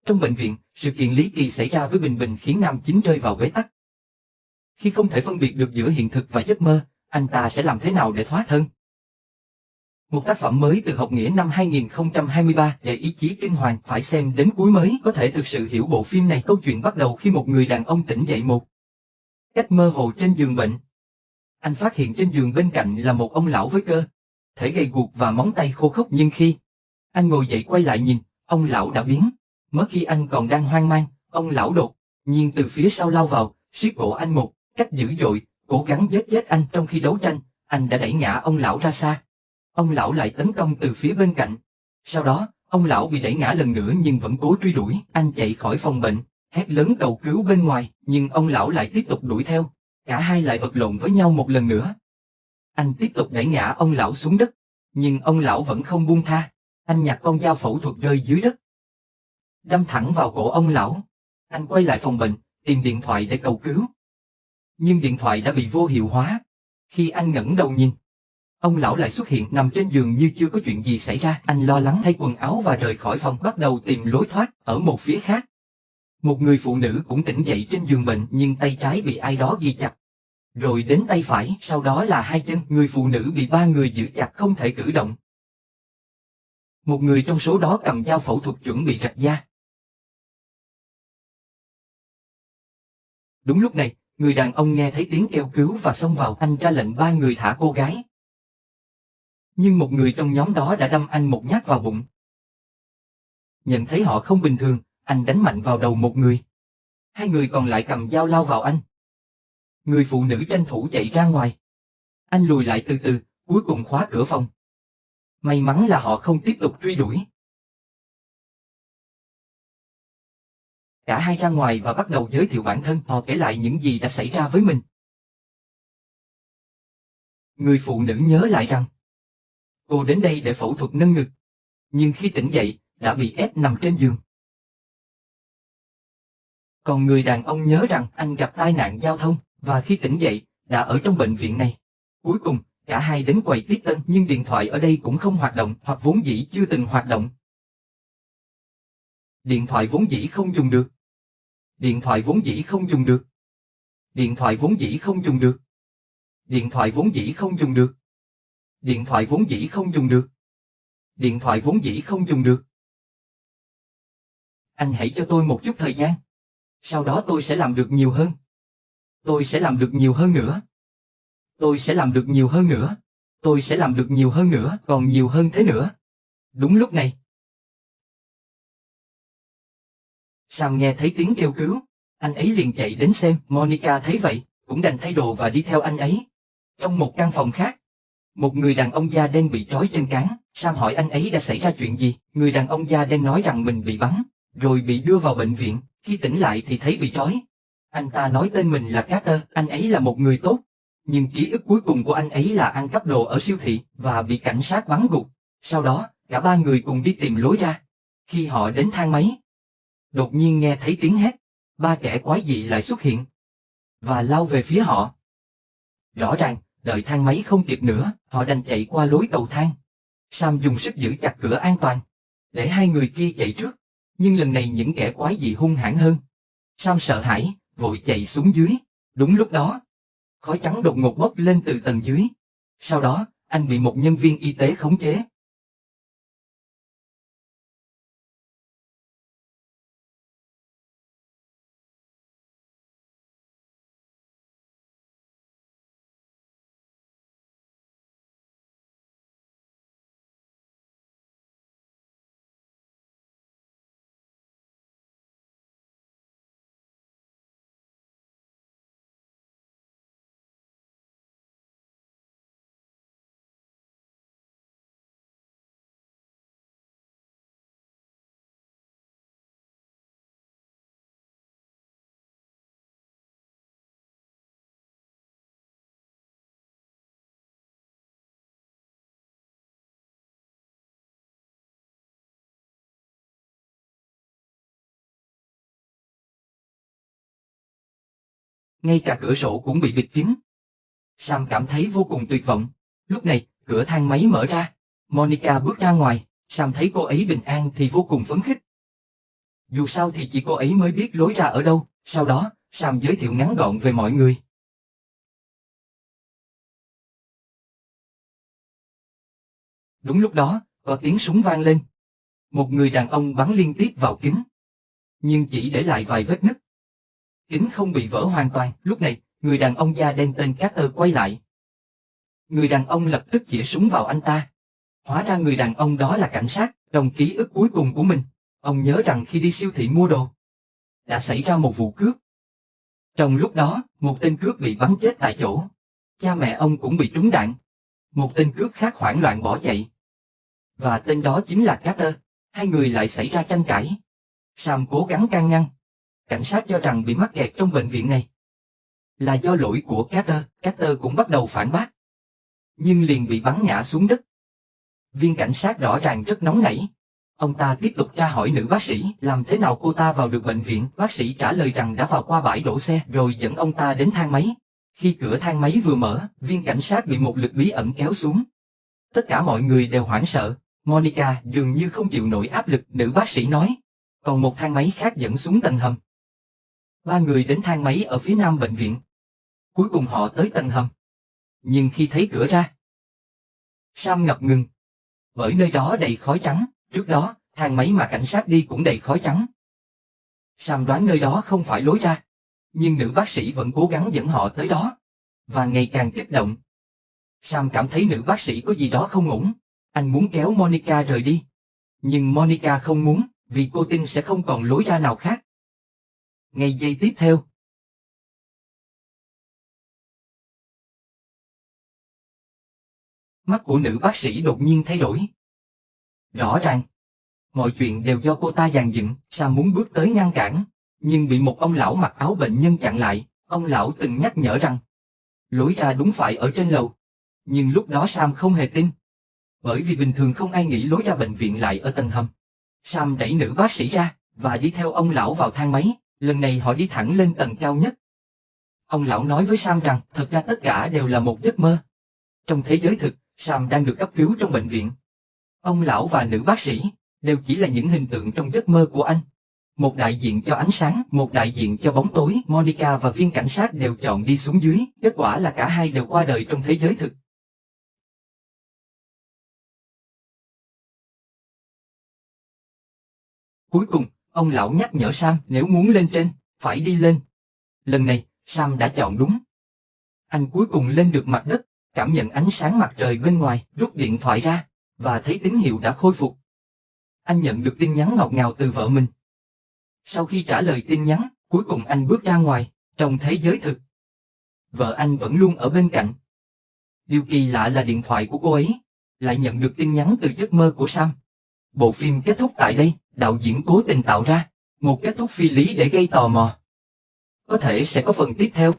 Trong bệnh viện, sự kiện ly kỳ xảy ra với Bình Bình khiến nam chính rơi vào bế tắc. Khi không thể phân biệt được giữa hiện thực và giấc mơ, anh ta sẽ làm thế nào để thoát thân? Một tác phẩm mới từ Học Nghĩa năm 2023 để ý chí kinh hoàng, phải xem đến cuối mới có thể thực sự hiểu bộ phim này. Câu chuyện bắt đầu khi một người đàn ông tỉnh dậy một cách mơ hồ trên giường bệnh. Anh phát hiện trên giường bên cạnh là một ông lão với cơ thể gầy guộc và móng tay khô khốc, nhưng khi anh ngồi dậy quay lại nhìn, ông lão đã biến mất. Khi anh còn đang hoang mang, ông lão đột nhiên từ phía sau lao vào, siết cổ anh một cách dữ dội, cố gắng giết chết anh. Trong khi đấu tranh, anh đã đẩy ngã ông lão ra xa. Ông lão lại tấn công từ phía bên cạnh. Sau đó, ông lão bị đẩy ngã lần nữa nhưng vẫn cố truy đuổi. Anh chạy khỏi phòng bệnh, hét lớn cầu cứu bên ngoài, nhưng ông lão lại tiếp tục đuổi theo. Cả hai lại vật lộn với nhau một lần nữa. Anh tiếp tục đẩy ngã ông lão xuống đất, nhưng ông lão vẫn không buông tha. Anh nhặt con dao phẫu thuật rơi dưới đất, đâm thẳng vào cổ ông lão. Anh quay lại phòng bệnh, tìm điện thoại để cầu cứu. Nhưng điện thoại đã bị vô hiệu hóa. Khi anh ngẩng đầu nhìn, ông lão lại xuất hiện nằm trên giường như chưa có chuyện gì xảy ra. Anh lo lắng thay quần áo và rời khỏi phòng, bắt đầu tìm lối thoát. Ở một phía khác, một người phụ nữ cũng tỉnh dậy trên giường bệnh, nhưng tay trái bị ai đó ghi chặt, rồi đến tay phải, sau đó là hai chân. Người phụ nữ bị ba người giữ chặt không thể cử động. Một người trong số đó cầm dao phẫu thuật chuẩn bị rạch da. Đúng lúc này, người đàn ông nghe thấy tiếng kêu cứu và xông vào. Anh ra lệnh ba người thả cô gái. Nhưng một người trong nhóm đó đã đâm anh một nhát vào bụng. Nhận thấy họ không bình thường, anh đánh mạnh vào đầu một người. Hai người còn lại cầm dao lao vào anh. Người phụ nữ tranh thủ chạy ra ngoài. Anh lùi lại từ từ, cuối cùng khóa cửa phòng. May mắn là họ không tiếp tục truy đuổi. Cả hai ra ngoài và bắt đầu giới thiệu bản thân. Họ kể lại những gì đã xảy ra với mình. Người phụ nữ nhớ lại rằng cô đến đây để phẫu thuật nâng ngực, nhưng khi tỉnh dậy, đã bị ép nằm trên giường. Còn người đàn ông nhớ rằng anh gặp tai nạn giao thông, và khi tỉnh dậy, đã ở trong bệnh viện này. Cuối cùng, cả hai đến quầy tiếp tân, nhưng điện thoại ở đây cũng không hoạt động, hoặc vốn dĩ chưa từng hoạt động. Điện thoại vốn dĩ không dùng được. Điện thoại vốn dĩ không dùng được. Điện thoại vốn dĩ không dùng được. Điện thoại vốn dĩ không dùng được. Điện thoại vốn dĩ không dùng được. Điện thoại vốn dĩ không dùng được. Anh hãy cho tôi một chút thời gian. Sau đó tôi sẽ làm được nhiều hơn. Tôi sẽ làm được nhiều hơn nữa. Tôi sẽ làm được nhiều hơn nữa. Tôi sẽ làm được nhiều hơn nữa, còn nhiều hơn thế nữa. Đúng lúc này, Sam nghe thấy tiếng kêu cứu. Anh ấy liền chạy đến xem. Monica thấy vậy, cũng đành thay đồ và đi theo anh ấy. Trong một căn phòng khác, một người đàn ông da đen bị trói trên cán. Sam hỏi anh ấy đã xảy ra chuyện gì. Người đàn ông da đen nói rằng mình bị bắn, rồi bị đưa vào bệnh viện. Khi tỉnh lại thì thấy bị trói. Anh ta nói tên mình là Carter. Anh ấy là một người tốt, nhưng ký ức cuối cùng của anh ấy là ăn cắp đồ ở siêu thị và bị cảnh sát bắn gục. Sau đó, cả ba người cùng đi tìm lối ra. Khi họ đến thang máy, đột nhiên nghe thấy tiếng hét. Ba kẻ quái dị lại xuất hiện và lao về phía họ. Rõ ràng, đợi thang máy không kịp nữa, họ đành chạy qua lối cầu thang. Sam dùng sức giữ chặt cửa an toàn, để hai người kia chạy trước. Nhưng lần này những kẻ quái dị hung hãn hơn. Sam sợ hãi, vội chạy xuống dưới. Đúng lúc đó, khói trắng đột ngột bốc lên từ tầng dưới. Sau đó, anh bị một nhân viên y tế khống chế. Ngay cả cửa sổ cũng bị bịt kín. Sam cảm thấy vô cùng tuyệt vọng. Lúc này, cửa thang máy mở ra. Monica bước ra ngoài. Sam thấy cô ấy bình an thì vô cùng phấn khích. Dù sao thì chỉ cô ấy mới biết lối ra ở đâu. Sau đó, Sam giới thiệu ngắn gọn về mọi người. Đúng lúc đó, có tiếng súng vang lên. Một người đàn ông bắn liên tiếp vào kính, nhưng chỉ để lại vài vết nứt. Kính không bị vỡ hoàn toàn. Lúc này, người đàn ông da đen tên Carter quay lại. Người đàn ông lập tức chĩa súng vào anh ta. Hóa ra người đàn ông đó là cảnh sát. Trong ký ức cuối cùng của mình, ông nhớ rằng khi đi siêu thị mua đồ, đã xảy ra một vụ cướp. Trong lúc đó, một tên cướp bị bắn chết tại chỗ. Cha mẹ ông cũng bị trúng đạn. Một tên cướp khác hoảng loạn bỏ chạy. Và tên đó chính là Carter. Hai người lại xảy ra tranh cãi. Sam cố gắng can ngăn. Cảnh sát cho rằng bị mắc kẹt trong bệnh viện này là do lỗi của Carter. Carter cũng bắt đầu phản bác, nhưng liền bị bắn ngã xuống đất. Viên cảnh sát rõ ràng rất nóng nảy. Ông ta tiếp tục tra hỏi nữ bác sĩ làm thế nào cô ta vào được bệnh viện. Bác sĩ trả lời rằng đã vào qua bãi đổ xe rồi dẫn ông ta đến thang máy. Khi cửa thang máy vừa mở, viên cảnh sát bị một lực bí ẩn kéo xuống. Tất cả mọi người đều hoảng sợ. Monica dường như không chịu nổi áp lực, nữ bác sĩ nói. Còn một thang máy khác dẫn xuống tầng hầm. Ba người đến thang máy ở phía nam bệnh viện. Cuối cùng họ tới tầng hầm. Nhưng khi thấy cửa ra, Sam ngập ngừng. Bởi nơi đó đầy khói trắng. Trước đó, thang máy mà cảnh sát đi cũng đầy khói trắng. Sam đoán nơi đó không phải lối ra. Nhưng nữ bác sĩ vẫn cố gắng dẫn họ tới đó. Và ngày càng kích động. Sam cảm thấy nữ bác sĩ có gì đó không ổn. Anh muốn kéo Monica rời đi. Nhưng Monica không muốn, vì cô tin sẽ không còn lối ra nào khác. Ngay giây tiếp theo, mắt của nữ bác sĩ đột nhiên thay đổi. Rõ ràng, mọi chuyện đều do cô ta dàn dựng. Sam muốn bước tới ngăn cản, nhưng bị một ông lão mặc áo bệnh nhân chặn lại. Ông lão từng nhắc nhở rằng, lối ra đúng phải ở trên lầu. Nhưng lúc đó Sam không hề tin. Bởi vì bình thường không ai nghĩ lối ra bệnh viện lại ở tầng hầm. Sam đẩy nữ bác sĩ ra, và đi theo ông lão vào thang máy. Lần này họ đi thẳng lên tầng cao nhất. Ông lão nói với Sam rằng, thật ra tất cả đều là một giấc mơ. Trong thế giới thực, Sam đang được cấp cứu trong bệnh viện. Ông lão và nữ bác sĩ đều chỉ là những hình tượng trong giấc mơ của anh. Một đại diện cho ánh sáng, một đại diện cho bóng tối. Monica và viên cảnh sát đều chọn đi xuống dưới. Kết quả là cả hai đều qua đời trong thế giới thực. Cuối cùng, ông lão nhắc nhở Sam nếu muốn lên trên, phải đi lên. Lần này, Sam đã chọn đúng. Anh cuối cùng lên được mặt đất, cảm nhận ánh sáng mặt trời bên ngoài, rút điện thoại ra, và thấy tín hiệu đã khôi phục. Anh nhận được tin nhắn ngọt ngào từ vợ mình. Sau khi trả lời tin nhắn, cuối cùng anh bước ra ngoài, trong thế giới thực. Vợ anh vẫn luôn ở bên cạnh. Điều kỳ lạ là điện thoại của cô ấy lại nhận được tin nhắn từ giấc mơ của Sam. Bộ phim kết thúc tại đây, đạo diễn cố tình tạo ra một kết thúc phi lý để gây tò mò. Có thể sẽ có phần tiếp theo.